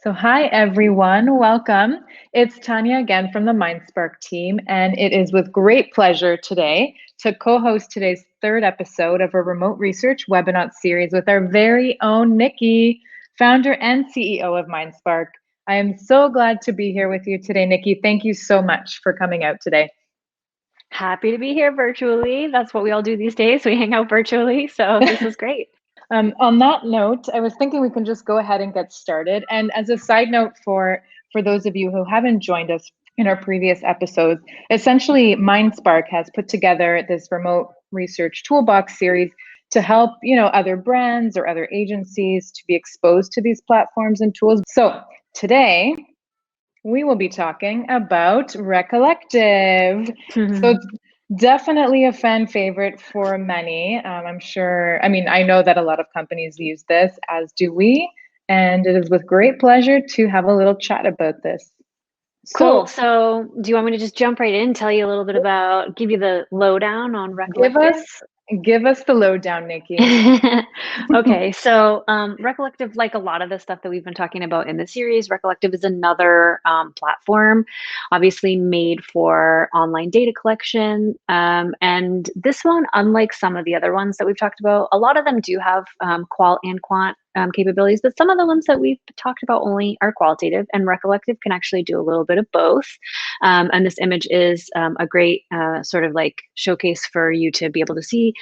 So, hi everyone, welcome. It's Tanya again from the MindSpark team, and it is with great pleasure today to co host today's third episode of a remote research webinar series with our very own Nikki, founder and CEO of MindSpark. I am so glad to be here with you today, Nikki. Thank you so much for coming out today. Happy to be here virtually. That's what we all do these days. We hang out virtually, so this is great. On that note, I was thinking we can just go ahead and get started. And as a side note for those of you who haven't joined us in our previous episodes, essentially MindSpark has put together this remote research toolbox series to help, other brands or other agencies to be exposed to these platforms and tools. So today we will be talking about Recollective. So definitely a fan favorite for many. I'm sure, I know that a lot of companies use this, as do we. And it is with great pleasure to have a little chat about this. Cool. So do you want me to just jump right in, tell you a little bit about, give you the lowdown on Give Recollective? us give us the lowdown, Nikki. Okay, so Recollective, like a lot of the stuff that we've been talking about in the series, Recollective is another platform, obviously made for online data collection. And this one, unlike some of the other ones that we've talked about, a lot of them do have qual and quant capabilities, but some of the ones that we've talked about only are qualitative, and Recollective can actually do a little bit of both. And this image is a great sort of like showcase for you to be able to see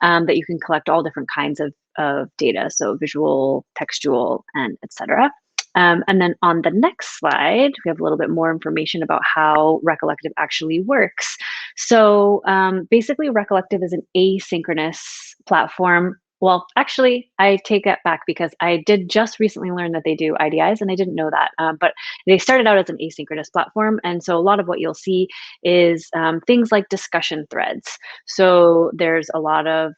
that you can collect all different kinds of data, so visual, textual, and etc. And then on the next slide, we have a little bit more information about how Recollective actually works. So basically, Recollective is an asynchronous platform. Well, actually, I take that back because I did just recently learn that they do IDIs, and I didn't know that. But they started out as an asynchronous platform. And so a lot of what you'll see is things like discussion threads. So there's a lot of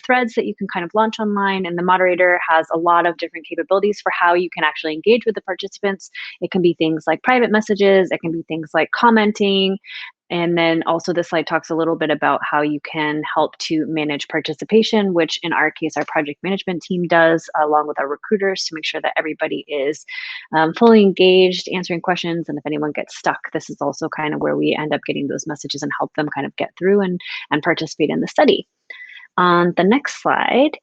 threads that you can kind of launch online, and the moderator has a lot of different capabilities for how you can actually engage with the participants. It can be things like private messages, it can be things like commenting. And then also this slide talks a little bit about how you can help to manage participation, which in our case, our project management team does, along with our recruiters, to make sure that everybody is fully engaged, answering questions. And if anyone gets stuck, this is also kind of where we end up getting those messages and help them kind of get through and participate in the study. On the next slide,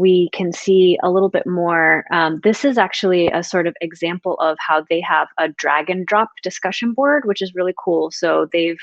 we can see a little bit more. This is actually a sort of example of how they have a drag and drop discussion board, which is really cool. So they've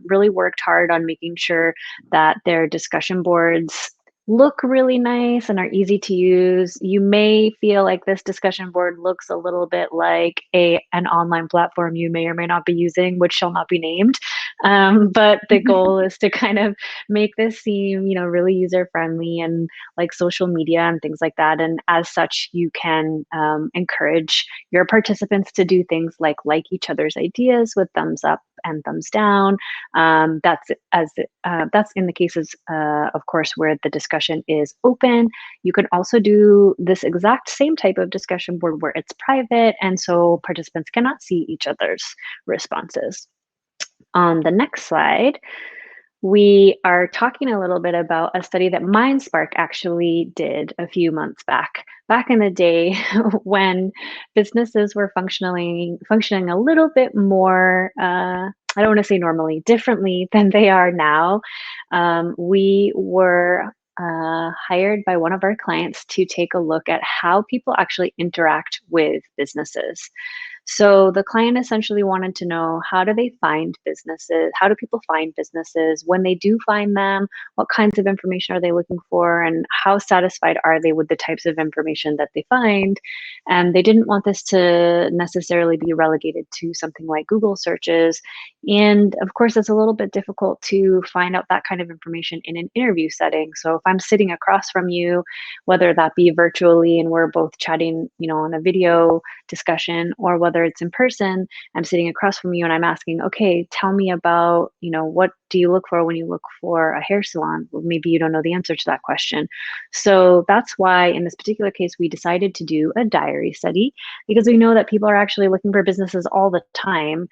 really worked hard on making sure that their discussion boards look really nice and are easy to use. You may feel like this discussion board looks a little bit like an online platform you may or may not be using, which shall not be named. But the goal is to kind of make this seem, really user friendly and like social media and things like that. And as such, you can encourage your participants to do things like each other's ideas with thumbs up and thumbs down. That's in the cases, of course, where the discussion is open. You can also do this exact same type of discussion board where it's private, and so participants cannot see each other's responses. On the next slide, we are talking a little bit about a study that MindSpark actually did a few months back in the day when businesses were functioning a little bit more, I don't want to say normally, differently than they are now. We were hired by one of our clients to take a look at how people actually interact with businesses. So the client essentially wanted to know, how do they find businesses? How do people find businesses? When they do find them, what kinds of information are they looking for? And how satisfied are they with the types of information that they find? And they didn't want this to necessarily be relegated to something like Google searches. And of course, it's a little bit difficult to find out that kind of information in an interview setting. So if I'm sitting across from you, whether that be virtually and we're both chatting, on a video discussion, or whether it's in person, I'm sitting across from you and I'm asking, okay, tell me about, what do you look for when you look for a hair salon? Well, maybe you don't know the answer to that question. So that's why in this particular case, we decided to do a diary study, because we know that people are actually looking for businesses all the time.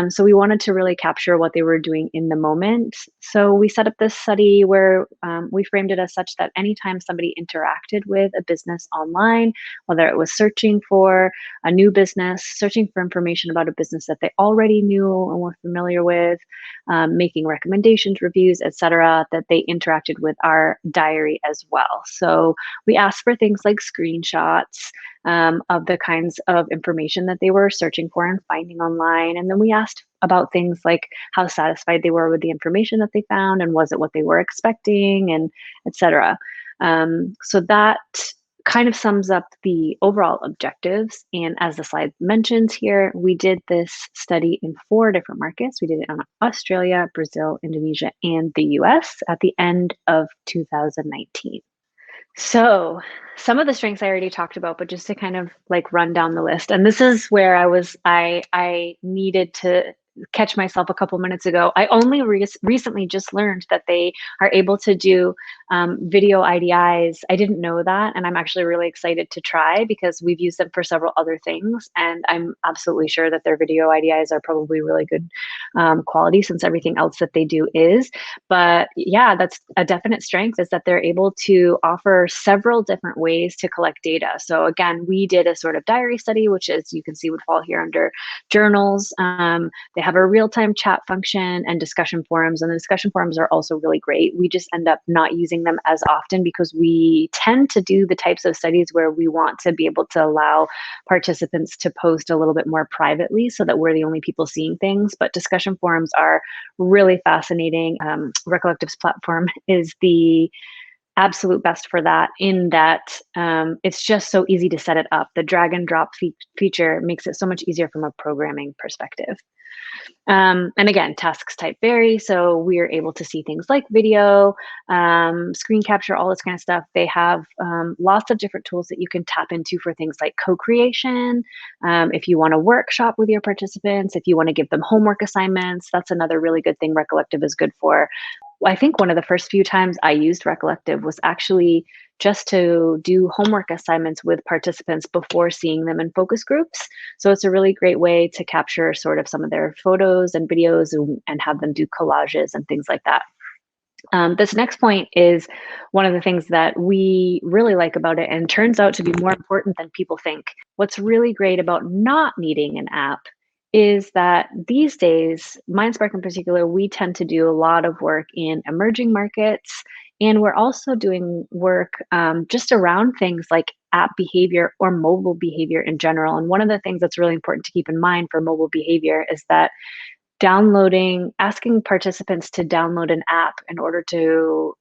So we wanted to really capture what they were doing in the moment. So we set up this study where we framed framed it as such that anytime somebody interacted with a business online, whether it was searching for a new business, searching for information about a business that they already knew and were familiar with, making recommendations, reviews, etc., that they interacted with our diary as well. So we asked for things like screenshots of the kinds of information that they were searching for and finding online. And then we asked about things like how satisfied they were with the information that they found, and was it what they were expecting, and etc. So that kind of sums up the overall objectives. And as the slide mentions here, we did this study in 4 different markets. We did it in Australia, Brazil, Indonesia, and the US at the end of 2019. So some of the strengths I already talked about, but just to kind of like run down the list. And this is where I needed to catch myself a couple minutes ago. I only recently just learned that they are able to do video IDIs. I didn't know that, and I'm actually really excited to try because we've used them for several other things, and I'm absolutely sure that their video IDIs are probably really good quality, since everything else that they do is. But yeah, that's a definite strength, is that they're able to offer several different ways to collect data. So again, we did a sort of diary study, which, as you can see, would fall here under journals. They have a real-time chat function and discussion forums, and the discussion forums are also really great. We just end up not using them as often because we tend to do the types of studies where we want to be able to allow participants to post a little bit more privately so that we're the only people seeing things. But discussion forums are really fascinating. Recollective's platform is the absolute best for that, in that it's just so easy to set it up. The drag and drop feature makes it so much easier from a programming perspective. And again, tasks type vary, so we're able to see things like video, screen capture, all this kind of stuff. They have lots of different tools that you can tap into for things like co-creation. If you want to workshop with your participants, if you want to give them homework assignments, that's another really good thing Recollective is good for. I think one of the first few times I used Recollective was actually just to do homework assignments with participants before seeing them in focus groups. So it's a really great way to capture sort of some of their photos and videos and have them do collages and things like that. This next point is one of the things that we really like about it, and turns out to be more important than people think. What's really great about not needing an app is that these days, MindSpark in particular, we tend to do a lot of work in emerging markets, and we're also doing work just around things like app behavior or mobile behavior in general. And one of the things that's really important to keep in mind for mobile behavior is that asking participants to download an app in order to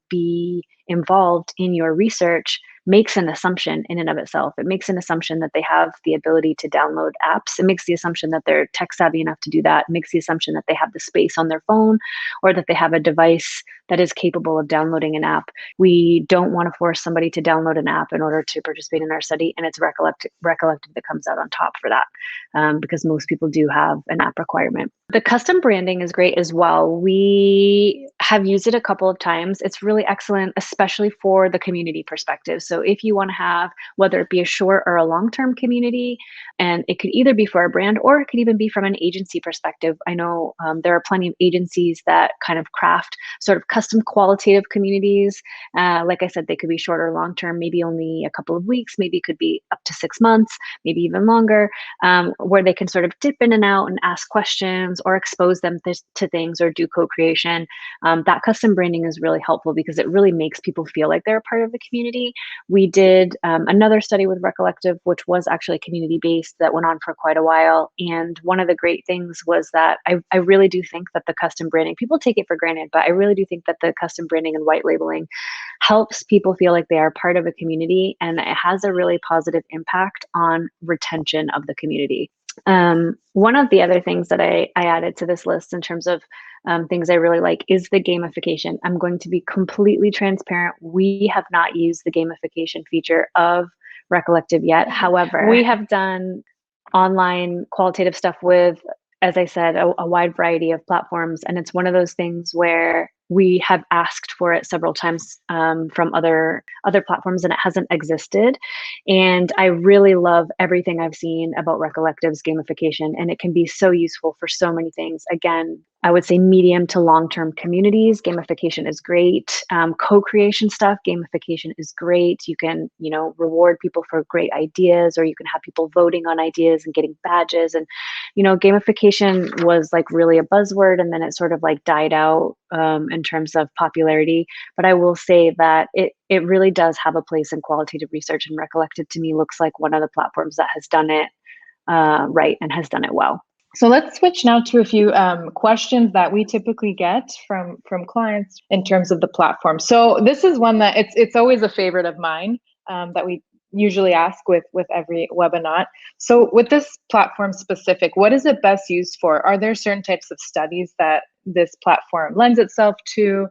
be involved in your research makes an assumption in and of itself. It makes an assumption that they have the ability to download apps. It makes the assumption that they're tech savvy enough to do that. It makes the assumption that they have the space on their phone, or that they have a device that is capable of downloading an app. We don't want to force somebody to download an app in order to participate in our study, and it's Recollective that comes out on top for that, because most people do have an app requirement. The custom branding is great as well. We have used it a couple of times. It's really excellent, especially for the community perspective. So if you want to have, whether it be a short or a long-term community, and it could either be for a brand or it could even be from an agency perspective. I know there are plenty of agencies that kind of craft sort of custom qualitative communities. Like I said, they could be short or long-term, maybe only a couple of weeks, maybe it could be up to 6 months, maybe even longer, where they can sort of dip in and out and ask questions or expose them to things or do co-creation. That custom branding is really helpful because it really makes people feel like they're a part of the community. We did another study with Recollective, which was actually community-based, that went on for quite a while. And one of the great things was that I really do think that the custom branding, people take it for granted, but I really do think that the custom branding and white labeling helps people feel like they are part of a community, and it has a really positive impact on retention of the community. One of the other things that I added to this list in terms of things I really like is the gamification. I'm going to be completely transparent. We have not used the gamification feature of Recollective yet. However, we have done online qualitative stuff with, as I said, a wide variety of platforms. And it's one of those things where we have asked for it several times from other platforms, and it hasn't existed. And I really love everything I've seen about Recollective's gamification, and it can be so useful for so many things. Again, I would say medium to long-term communities, gamification is great. Co-creation stuff, gamification is great. You can, reward people for great ideas, or you can have people voting on ideas and getting badges. And, gamification was like really a buzzword, and then it sort of like died out in terms of popularity. But I will say that it really does have a place in qualitative research, and Recollective to me looks like one of the platforms that has done it right and has done it well. So let's switch now to a few questions that we typically get from clients in terms of the platform. So this is one that it's always a favorite of mine that we usually ask with every webinar. So with this platform specific, what is it best used for? Are there certain types of studies that this platform lends itself to?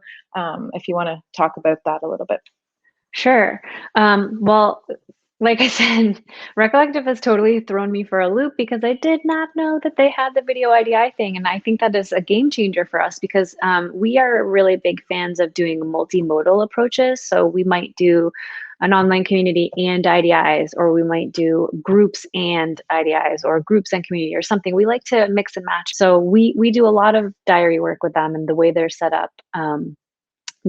If you want to talk about that a little bit. Sure. Well, like I said, Recollective has totally thrown me for a loop because I did not know that they had the video IDI thing. And I think that is a game changer for us because we are really big fans of doing multimodal approaches. So we might do an online community and IDIs, or we might do groups and IDIs, or groups and community, or something. We like to mix and match. So we do a lot of diary work with them, and the way they're set up.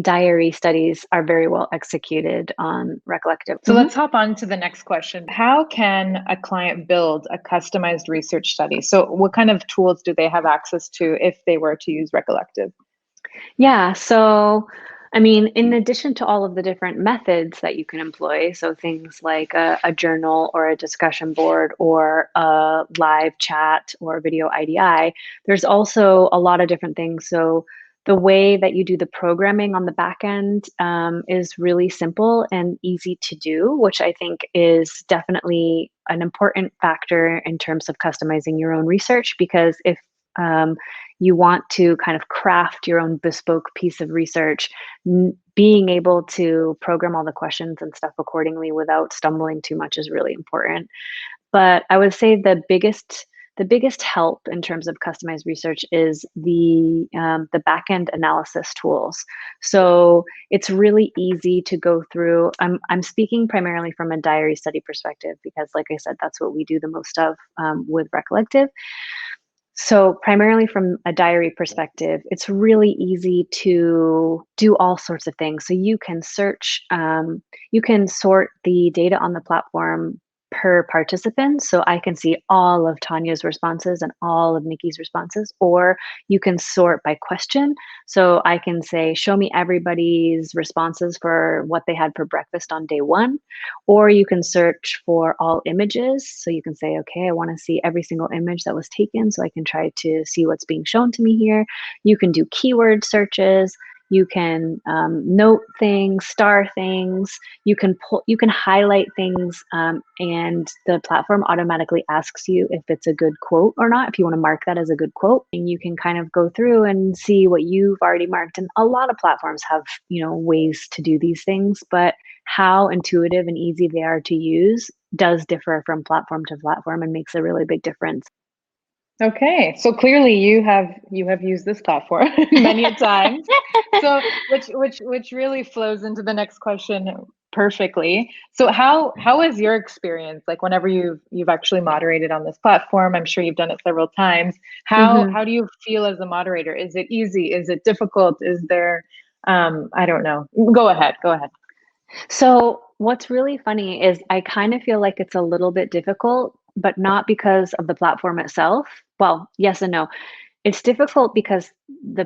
Diary studies are very well executed on Recollective. So let's hop on to the next question. How can a client build a customized research study? So what kind of tools do they have access to if they were to use Recollective? Yeah, so I mean, in addition to all of the different methods that you can employ, so things like a journal or a discussion board or a live chat or a video IDI, there's also a lot of different things. So the way that you do the programming on the back end is really simple and easy to do, which I think is definitely an important factor in terms of customizing your own research. Because if you want to kind of craft your own bespoke piece of research, being able to program all the questions and stuff accordingly without stumbling too much is really important. But I would say the biggest help in terms of customized research is the backend analysis tools. So it's really easy to go through. I'm speaking primarily from a diary study perspective because, like I said, that's what we do the most of with Recollective. So primarily from a diary perspective, it's really easy to do all sorts of things. So you can search, you can sort the data on the platform per participant. So I can see all of Tanya's responses and all of Nikki's responses, or you can sort by question. So I can say, show me everybody's responses for what they had for breakfast on day one, or you can search for all images. So you can say, okay, I want to see every single image that was taken so I can try to see what's being shown to me here. You can do keyword searches. You can note things, star things. You can highlight things, and the platform automatically asks you if it's a good quote or not. If you want to mark that as a good quote, and you can kind of go through and see what you've already marked. And a lot of platforms have ways to do these things, but how intuitive and easy they are to use does differ from platform to platform and makes a really big difference. Okay, so clearly you have used this platform many a times. So which really flows into the next question perfectly. So how is your experience like whenever you've actually moderated on this platform? I'm sure you've done it several times. How do you feel as a moderator? Is it easy? Is it difficult? Is there I don't know. Go ahead. So what's really funny is I kind of feel like it's a little bit difficult, but not because of the platform itself. Well, yes and no. It's difficult because the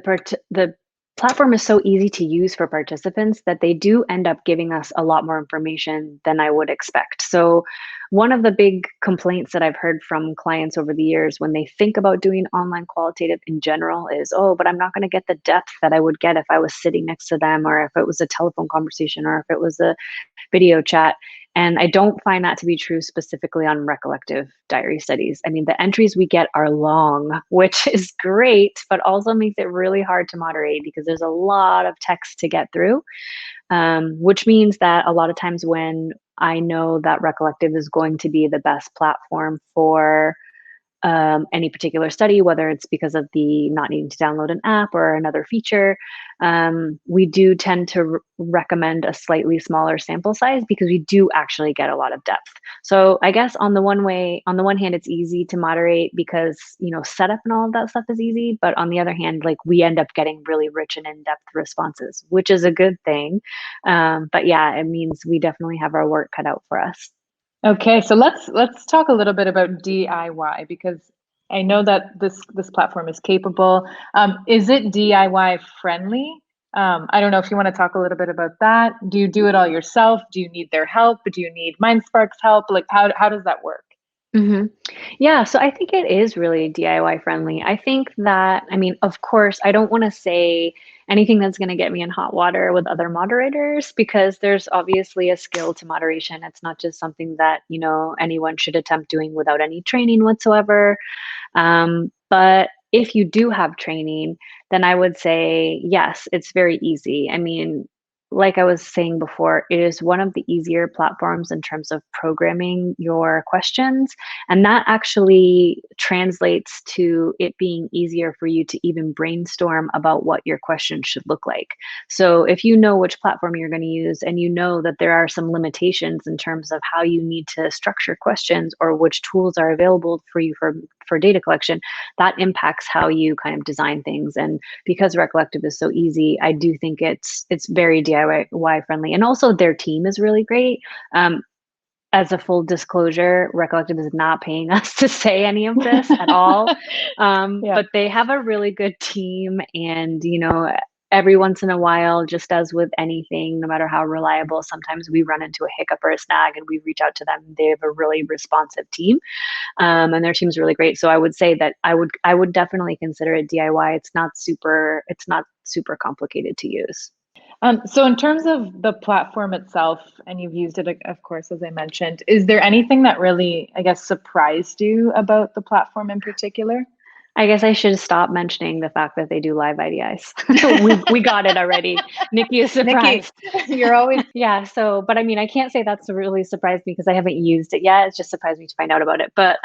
platform is so easy to use for participants that they do end up giving us a lot more information than I would expect. So one of the big complaints that I've heard from clients over the years when they think about doing online qualitative in general is, oh, but I'm not going to get the depth that I would get if I was sitting next to them, or if it was a telephone conversation, or if it was a video chat. And I don't find that to be true specifically on Recollective diary studies. I mean, the entries we get are long, which is great, but also makes it really hard to moderate because there's a lot of text to get through, which means that a lot of times when I know that Recollective is going to be the best platform for any particular study, whether it's because of the not needing to download an app or another feature. We do tend to recommend a slightly smaller sample size because we do actually get a lot of depth. So I guess on the one hand, it's easy to moderate because, setup and all of that stuff is easy. But on the other hand, like we end up getting really rich and in-depth responses, which is a good thing. But yeah, it means we definitely have our work cut out for us. Okay, so let's talk a little bit about DIY because I know that this platform is capable. Is it DIY friendly? I don't know if you want to talk a little bit about that. Do you do it all yourself? Do you need their help? Do you need MindSpark's help? Like how does that work? hmm Yeah, so I think it is really DIY friendly. I think that, I mean, of course, I don't want to say anything that's going to get me in hot water with other moderators because there's obviously a skill to moderation. It's not just something that, anyone should attempt doing without any training whatsoever. But if you do have training, then I would say, yes, it's very easy. I mean, like I was saying before, it is one of the easier platforms in terms of programming your questions. And that actually translates to it being easier for you to even brainstorm about what your question should look like. So if you know which platform you're going to use and you know that there are some limitations in terms of how you need to structure questions or which tools are available for you for data collection, that impacts how you kind of design things. And because Recollective is so easy, I do think it's very DIY friendly. And also their team is really great. Um, as a full disclosure, Recollective is not paying us to say any of this at all. Yeah. But they have a really good team. And, every once in a while, just as with anything, no matter how reliable, sometimes we run into a hiccup or a snag and we reach out to them. They have a really responsive team. And their team's really great. So I would say that I would definitely consider it DIY. It's not super complicated to use. So in terms of the platform itself, and you've used it, of course, as I mentioned, is there anything that really, I guess, surprised you about the platform in particular? I guess I should stop mentioning the fact that they do live IDIs. We got it already. Nikki is Nikki, surprised. you're always Yeah, so but I mean, I can't say that's really surprised me because I haven't used it yet. It's just surprised me to find out about it. But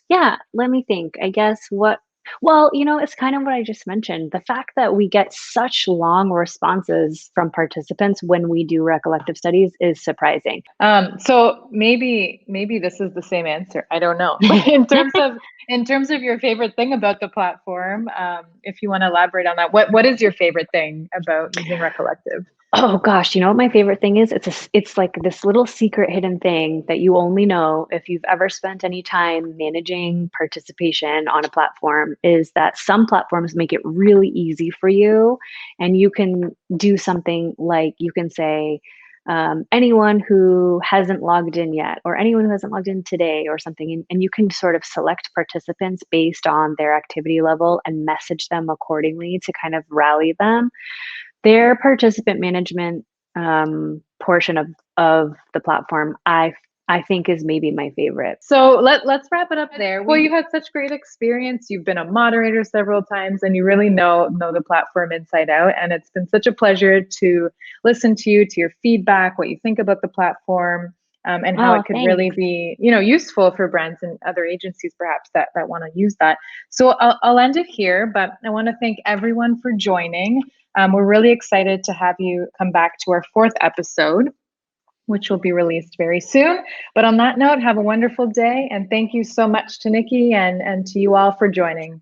yeah, let me think. I guess what well, it's kind of what I just mentioned. The fact that we get such long responses from participants when we do recollective studies is surprising. so maybe this is the same answer. I don't know. In terms of your favorite thing about the platform, if you want to elaborate on that, what is your favorite thing about using Recollective? Oh gosh, you know what my favorite thing is? It's like this little secret hidden thing that you only know if you've ever spent any time managing participation on a platform is that some platforms make it really easy for you and you can do something like you can say anyone who hasn't logged in yet or anyone who hasn't logged in today or something and you can sort of select participants based on their activity level and message them accordingly to kind of rally them. Their participant management portion of the platform, I think is maybe my favorite. So let's wrap it up there. Well, you've had such great experience. You've been a moderator several times, and you really know the platform inside out. And it's been such a pleasure to listen to you, to your feedback, what you think about the platform, and how Oh, it could really thanks. be, useful for brands and other agencies perhaps that want to use that. So I'll end it here, but I want to thank everyone for joining. We're really excited to have you come back to our fourth episode, which will be released very soon. But on that note, have a wonderful day. And thank you so much to Nikki and to you all for joining.